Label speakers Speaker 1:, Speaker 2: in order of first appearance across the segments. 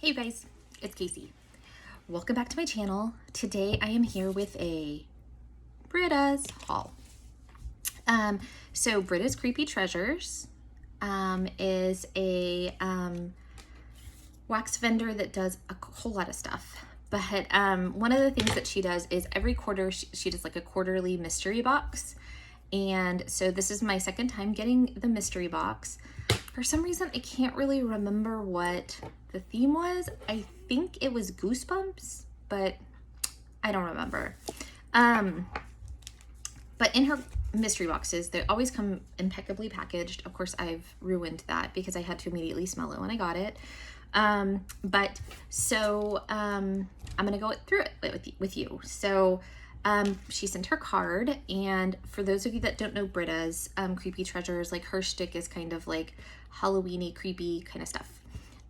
Speaker 1: Hey you guys, it's Casey. Welcome back to my channel. Today I am here with a Brittas haul. So Brittas Creepy Treasures is a wax vendor that does a whole lot of stuff. But one of the things that she does is every quarter she does like a quarterly mystery box. And so this is my second time getting the mystery box. For some reason, I can't really remember what the theme was. I think it was Goosebumps, but I don't remember. But in her mystery boxes, they always come impeccably packaged. Of course, I've ruined that because I had to immediately smell it when I got it. I'm gonna go through it with you. So she sent her card, and for those of you that don't know Britta's Creepy Treasures, like her shtick is kind of like Halloween-y, creepy kind of stuff.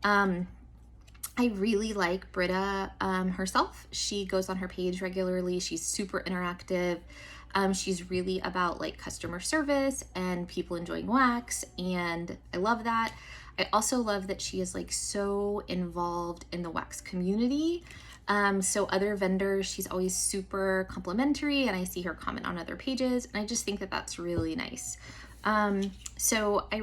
Speaker 1: I really like Britta herself. She goes on her page regularly. She's super interactive. She's really about like customer service and people enjoying wax, and I love that. I also love that she is like so involved in the wax community. So other vendors, she's always super complimentary, and I see her comment on other pages, and I just think that that's really nice. So I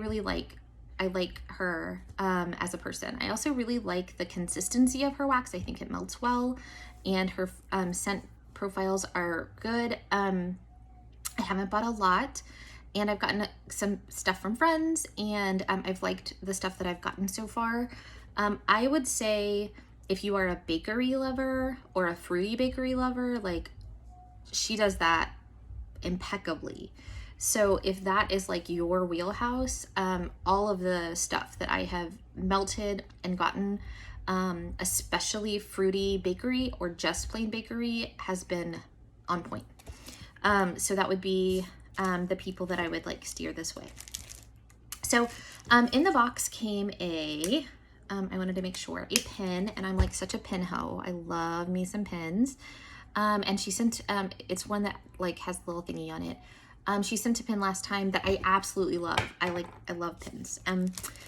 Speaker 1: like her as a person. I also really like the consistency of her wax. I think it melts well, and her scent profiles are good. I haven't bought a lot, and I've gotten some stuff from friends, and I've liked the stuff that I've gotten so far. I would say if you are a bakery lover or a fruity bakery lover, like she does that impeccably. So if that is like your wheelhouse, all of the stuff that I have melted and gotten, especially fruity bakery or just plain bakery, has been on point. So that would be the people that I would like steer this way. So in the box came I wanted to make sure, a pin, and I'm like such a pin hoe. I love me some pins. And she sent, it's one that like has a little thingy on it. She sent a pin last time that I absolutely love. I love pins.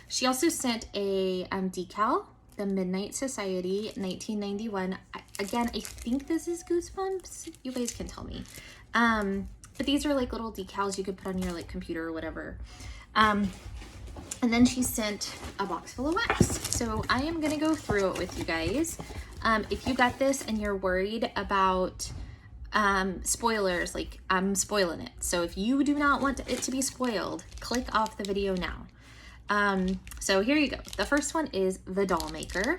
Speaker 1: She also sent a decal, the Midnight Society 1991. Again, I think this is Goosebumps. You guys can tell me. But these are like little decals you could put on your like computer or whatever. And then she sent a box full of wax. So I am gonna go through it with you guys. If you got this and you're worried about spoilers, like I'm spoiling it. So if you do not want it to be spoiled, click off the video now. So here you go. The first one is the Doll Maker,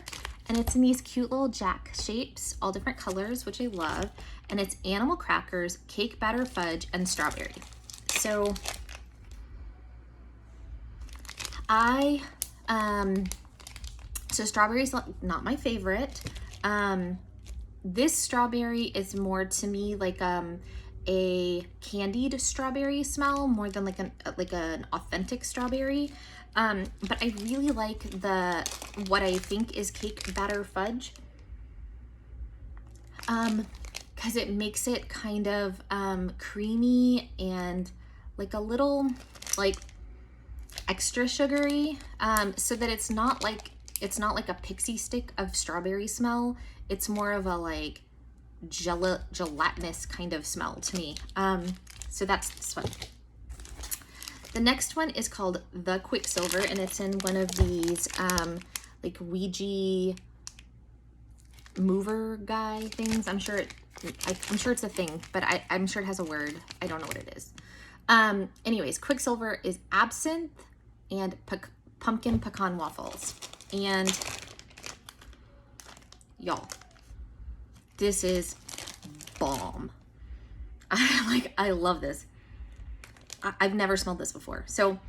Speaker 1: and it's in these cute little jack shapes, all different colors, which I love. And it's animal crackers, cake batter fudge, and strawberry. So so strawberry's not my favorite. This strawberry is more to me like a candied strawberry smell more than like an authentic strawberry. But I really like what I think is cake batter fudge. Because it makes it kind of creamy and like a little like extra sugary, so that it's not like a pixie stick of strawberry smell. It's more of a like gelatinous kind of smell to me. So that's this one. The next one is called the Quicksilver, and it's in one of these like Ouija mover guy things. I'm sure it's a thing, but I'm sure it has a word. I don't know what it is. Anyways, Quicksilver is absinthe and pumpkin pecan waffles. And y'all, this is bomb. I love this. I've never smelled this before. So,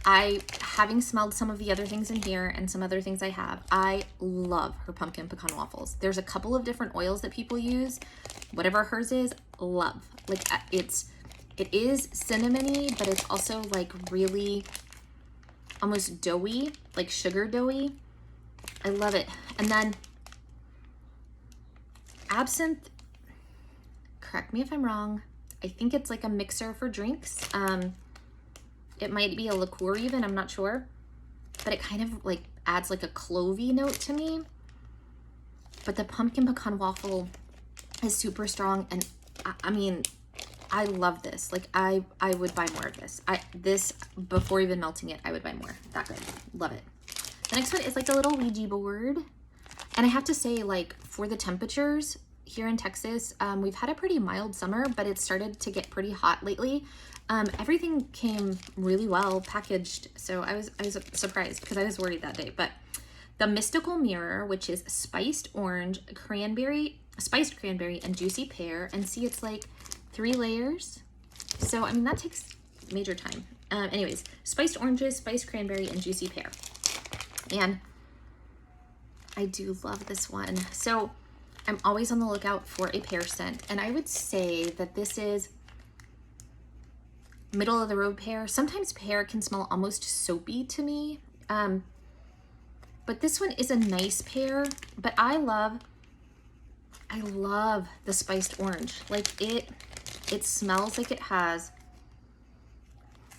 Speaker 1: having smelled some of the other things in here and some other things I love her pumpkin pecan waffles. There's a couple of different oils that people use. Whatever hers is, love. Like it is cinnamony, but it's also like really almost doughy, like sugar doughy. I love it. And then absinthe, correct me if I'm wrong, I think it's like a mixer for drinks. It might be a liqueur even, I'm not sure. but it kind of like adds like a clovey note to me. But the pumpkin pecan waffle is super strong, and I mean, I love this. Like I would buy more of this. This before even melting it, I would buy more. That good. Love it. The next one is like a little Ouija board. And I have to say, like, for the temperatures here in Texas, we've had a pretty mild summer, but it started to get pretty hot lately. Everything came really well packaged, so I was surprised because I was worried that day. But the Mystical Mirror, which is spiced orange, spiced cranberry, and juicy pear. And see, it's like 3 layers. So, I mean, that takes major time. Anyways, spiced oranges, spiced cranberry, and juicy pear. And I do love this one. So I'm always on the lookout for a pear scent. And I would say that this is middle of the road pear. Sometimes pear can smell almost soapy to me. But this one is a nice pear. But I love the spiced orange. Like it smells like it has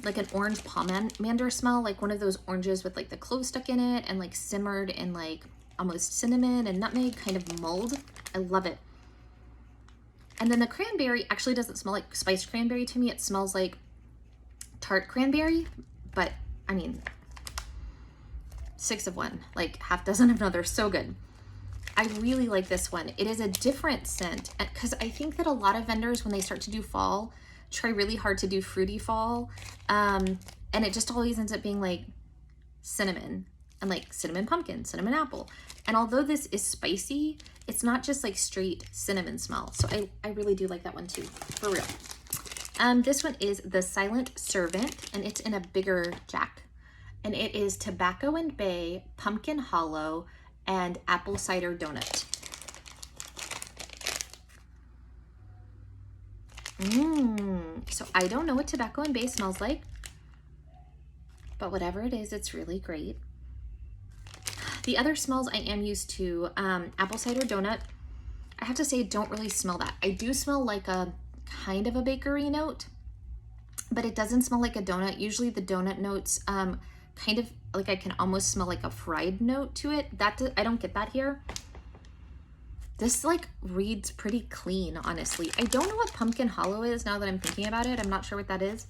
Speaker 1: like an orange pomander smell, like one of those oranges with like the cloves stuck in it and like simmered in like almost cinnamon and nutmeg, kind of mulled. I love it. And then the cranberry actually doesn't smell like spiced cranberry to me. It smells like tart cranberry, but I mean, 6 of one, like half dozen of another. So good. I really like this one. It is a different scent because I think that a lot of vendors, when they start to do fall, try really hard to do fruity fall. And it just always ends up being like cinnamon and like cinnamon pumpkin, cinnamon apple. And although this is spicy, it's not just like straight cinnamon smell. So I really do like that one too, for real. This one is the Silent Servant, and it's in a bigger jack. And it is tobacco and bay, pumpkin hollow, and apple cider donut. So I don't know what tobacco and bay smells like, but whatever it is, it's really great. The other smells I am used to, apple cider donut. I have to say, don't really smell that. I do smell like a kind of a bakery note, but it doesn't smell like a donut. Usually the donut notes, kind of like I can almost smell like a fried note to it. I don't get that here. This like reads pretty clean, honestly. I don't know what pumpkin hollow is now that I'm thinking about it. I'm not sure what that is.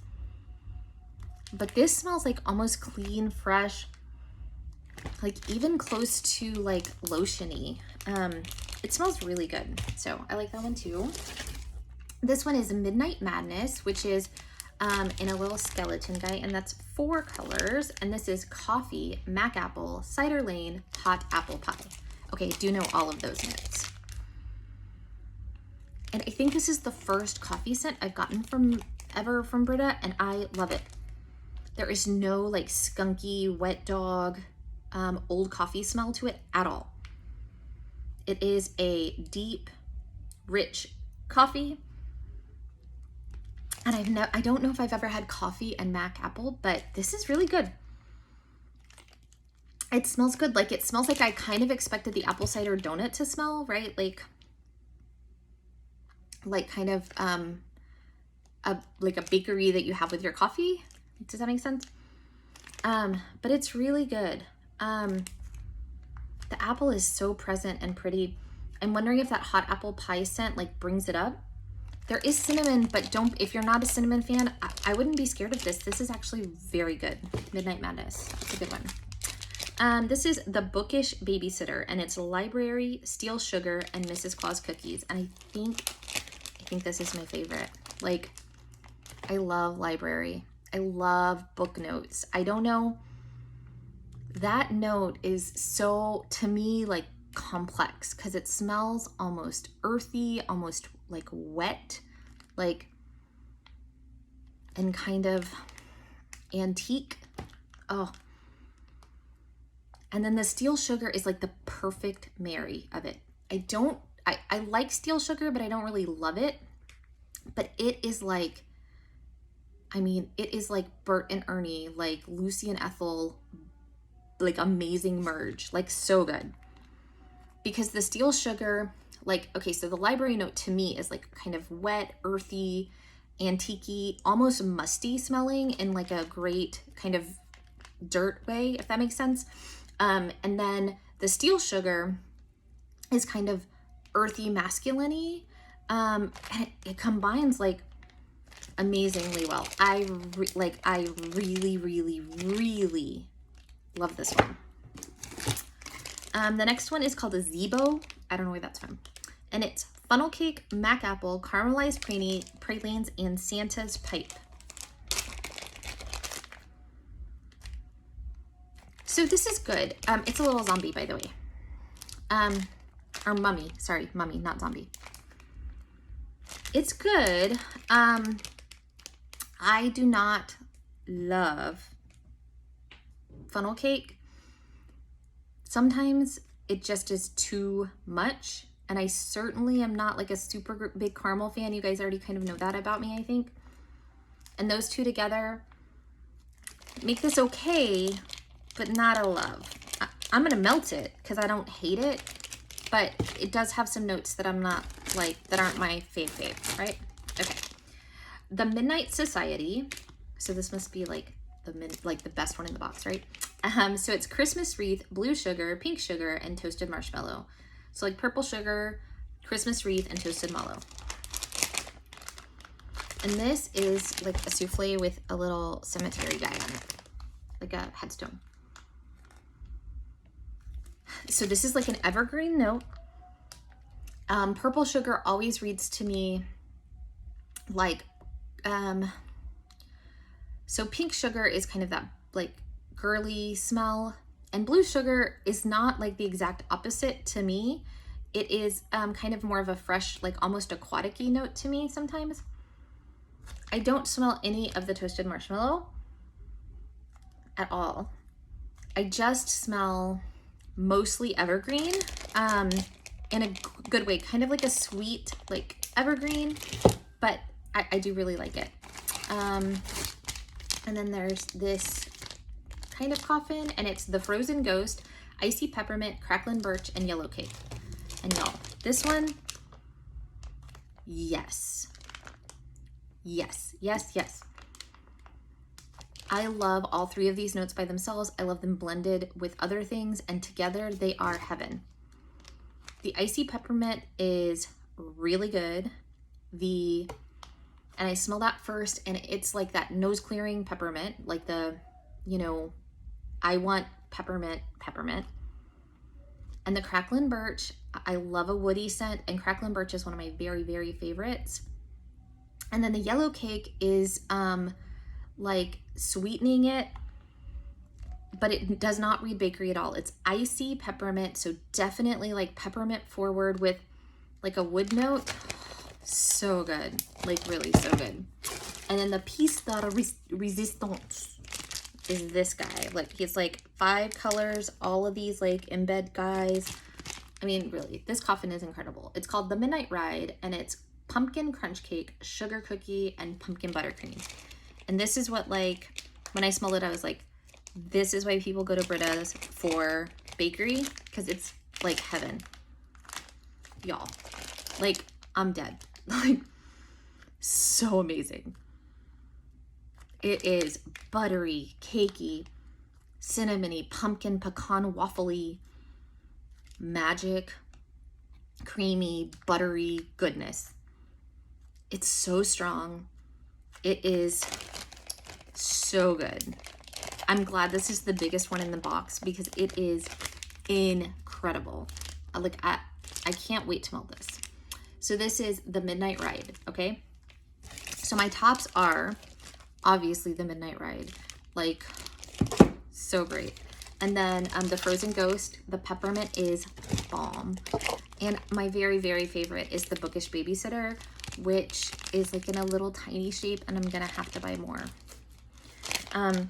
Speaker 1: But this smells like almost clean, fresh, like even close to like lotiony. It smells really good. So I like that one too. This one is Midnight Madness, which is in a little skeleton guy, and that's 4 colors. And this is coffee, mac apple, cider lane, hot apple pie. Okay, I do know all of those notes. And I think this is the first coffee scent I've gotten from Britta, and I love it. There is no like skunky, wet dog, old coffee smell to it at all. It is a deep, rich coffee. And I don't know if I've ever had coffee and mac apple, but this is really good. It smells good. Like it smells like I kind of expected the apple cider donut to smell, right? Like kind of like a bakery that you have with your coffee. Does that make sense? But it's really good. The apple is so present and pretty. I'm wondering if that hot apple pie scent like brings it up. There is cinnamon, but if you're not a cinnamon fan, I wouldn't be scared of this. This is actually very good. Midnight Madness. It's a good one. This is the Bookish Babysitter, and it's library, steel sugar, and Mrs. Claus cookies. And I think this is my favorite. Like, I love library. I love book notes. I don't know. That note is so, to me, like complex because it smells almost earthy, almost like wet, like, and kind of antique. Oh. And then the steel sugar is like the perfect marry of it. I like steel sugar, but I don't really love it. But it is like, I mean, it is like Bert and Ernie, like Lucy and Ethel, like amazing merge, like so good. Because the steel sugar, like, okay, so the library note to me is like kind of wet, earthy, antique-y, almost musty smelling in like a great kind of dirt way, if that makes sense. And then the steel sugar is kind of earthy, masculine-y. And it combines like amazingly well. I really, really, really love this one. The next one is called a Zebo. I don't know where that's from. And it's funnel cake, mac apple, caramelized pralines, and Santa's pipe. So this is good. It's a little zombie, by the way. Or mummy. Sorry, mummy, not zombie. It's good. I do not love funnel cake. Sometimes it just is too much. And I certainly am not like a super big caramel fan. You guys already kind of know that about me, I think. And those two together make this okay, but not a love. I'm gonna melt it because I don't hate it, but it does have some notes that I'm not like, that aren't my fave, right? Okay. The Midnight Society. So this must be like the best one in the box, right? So it's Christmas wreath, blue sugar, pink sugar, and toasted marshmallow. So like purple sugar, Christmas wreath, and toasted mallow. And this is like a souffle with a little cemetery guy on it, like a headstone. So this is like an evergreen note. Purple sugar always reads to me like, so pink sugar is kind of that like girly smell, and blue sugar is not like the exact opposite to me. It is kind of more of a fresh, like almost aquatic-y note to me sometimes. I don't smell any of the toasted marshmallow at all. I just smell mostly evergreen, in a good way, kind of like a sweet, like evergreen, but I do really like it. And then there's this kind of coffin, and it's the Frozen Ghost, Icy Peppermint, Cracklin' Birch, and Yellow Cake. And y'all, this one, yes. Yes, yes, yes. I love all three of these notes by themselves. I love them blended with other things, and together they are heaven. The Icy Peppermint is really good. And I smell that first, and it's like that nose clearing peppermint, like the, you know, I want peppermint. And the Cracklin' Birch, I love a woody scent, and Cracklin' Birch is one of my very, very favorites. And then the Yellow Cake is like sweetening it, but it does not read bakery at all. It's icy peppermint, so definitely like peppermint forward with like a wood note. So good, like really so good. And then the piece de resistance is this guy. Like he's like 5 colors, all of these like embed guys. I mean, really, this coffin is incredible. It's called the Midnight Ride, and it's pumpkin crunch cake, sugar cookie, and pumpkin buttercream. And this is what, like, when I smelled it, I was like, this is why people go to Brittas for bakery, because it's like heaven. Y'all, like, I'm dead. Like, so amazing. It is buttery, cakey, cinnamony, pumpkin, pecan, waffly, magic, creamy, buttery goodness. It's so strong. It is so good. I'm glad this is the biggest one in the box because it is incredible. Like, I can't wait to smell this. So this is the Midnight Ride, okay? So my tops are obviously the Midnight Ride, like so great. And then the Frozen Ghost, the peppermint is bomb. And my very, very favorite is the Bookish Babysitter, which is like in a little tiny shape, and I'm gonna have to buy more. But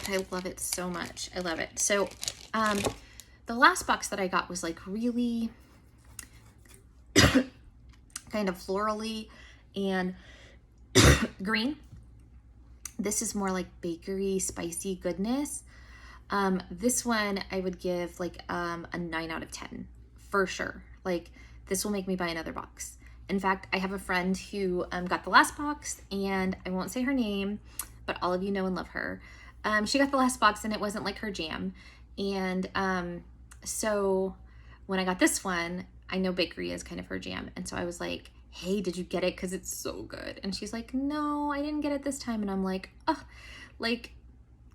Speaker 1: I love it so much. I love it. So the last box that I got was like really kind of florally and green. This is more like bakery, spicy goodness. This one I would give like a 9 out of 10 for sure. Like, this will make me buy another box. In fact, I have a friend who got the last box, and I won't say her name, but all of you know and love her. She got the last box and it wasn't like her jam. And so when I got this one, I know bakery is kind of her jam. And so I was like, hey, did you get it? Because it's so good. And she's like, no, I didn't get it this time. And I'm like, oh, like,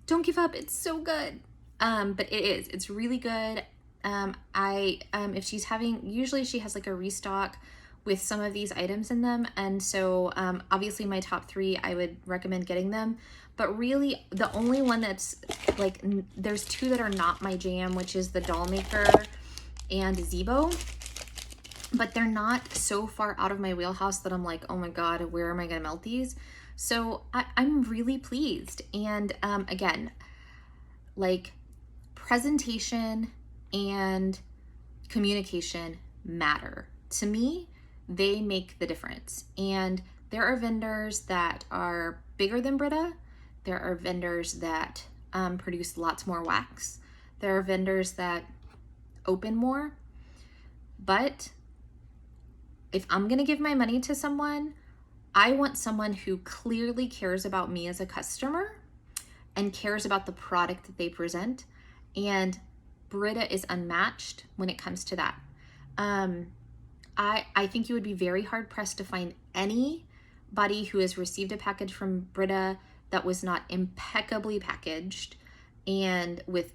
Speaker 1: don't give up. It's so good. But it is. It's really good. If she's having, usually she has like a restock with some of these items in them. And so obviously my top 3, I would recommend getting them. But really the only one that's like, there's 2 that are not my jam, which is the Doll Maker and Zebo. But they're not so far out of my wheelhouse that I'm like, oh my God, where am I gonna melt these? So I'm really pleased. And again, like presentation and communication matter. To me, they make the difference. And there are vendors that are bigger than Britta. There are vendors that produce lots more wax. There are vendors that open more. But if I'm gonna give my money to someone, I want someone who clearly cares about me as a customer and cares about the product that they present. And Britta is unmatched when it comes to that. I think you would be very hard pressed to find anybody who has received a package from Britta that was not impeccably packaged and with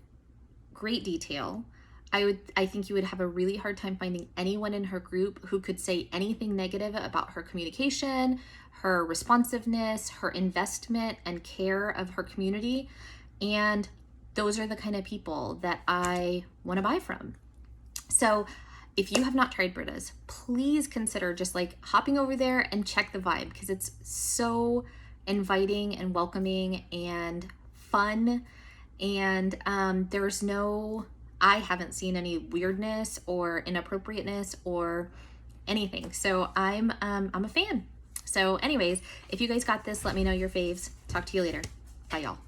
Speaker 1: great detail. I think you would have a really hard time finding anyone in her group who could say anything negative about her communication, her responsiveness, her investment and care of her community. And those are the kind of people that I want to buy from. So if you have not tried Britta's, please consider just like hopping over there and check the vibe, because it's so inviting and welcoming and fun. And I haven't seen any weirdness or inappropriateness or anything. So I'm a fan. So anyways, if you guys got this, let me know your faves. Talk to you later. Bye, y'all.